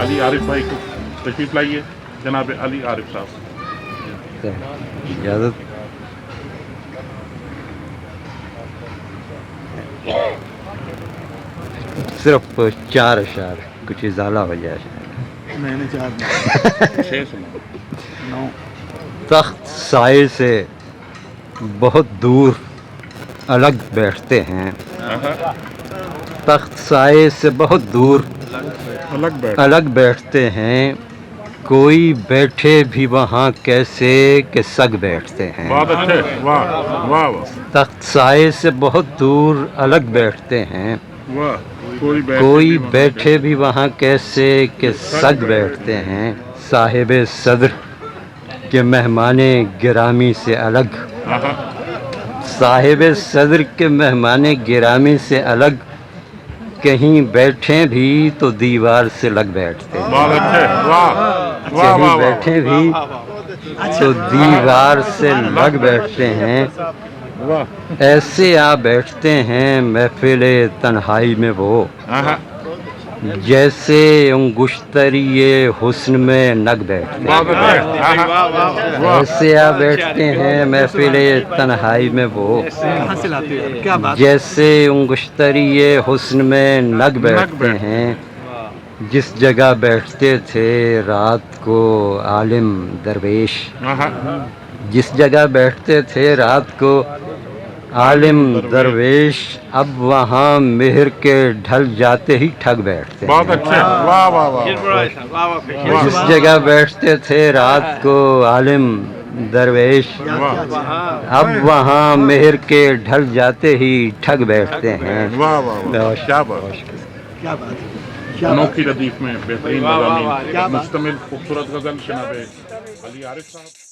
علی عارف بھائی کو تشریف لائیے. جناب علی عارف صاحب. اجازت. صرف 4 اشعار کچھ ازالہ ہو جائے. میں نے 4 6 سنا. 9. تخت سائے سے بہت دور الگ بیٹھتے ہیں. تخت سائے سے بہت دور الگ بیٹھتے ہیں. کوئی بیٹھے بھی وہاں کیسے کہ سگ بیٹھتے ہیں. بہت اچھے. واہ واہ واہ تخت سائے سے بہت دور الگ بیٹھتے ہیں. واہ. کوئی بیٹھے بھی وہاں کیسے کہ سگ بیٹھتے ہیں. صاحب صدر کے مہمان گرامی سے الگ. صاحب صدر کے مہمان گرامی سے الگ. کہیں بیٹھیں بھی تو دیوار سے لگ بیٹھتے ہیں. بہت اچھے. واہ واہ کہیں واہ بیٹھیں بھی تو دیوار سے لگ بیٹھتے ہیں. ایسے آ بیٹھتے ہیں محفل تنہائی میں وہ. جیسے انگشتری حسن میں نگ بیٹھتے ہیں. ایسے آ بیٹھتے ہیں محفل تنہائی میں وہ. جیسے انگشتری حسن میں نگ بیٹھتے ہیں. جس جگہ بیٹھتے تھے رات کو عالم درویش. جس جگہ بیٹھتے تھے رات کو عالم درویش. اب وہاں مہر کے ڈھل جاتے ہی ٹھگ بیٹھتے ہیں. بہت اچھے. واہ واہ واہ. جس جگہ بیٹھتے تھے رات کو عالم درویش. اب وہاں مہر کے ڈھل جاتے ہی ٹھگ بیٹھتے ہیں. واہ واہ واہ. کیا بات. انوکھی ردیف میں بہترین مضامین مشتمل خوبصورت غزل جناب علی عارف صاحب.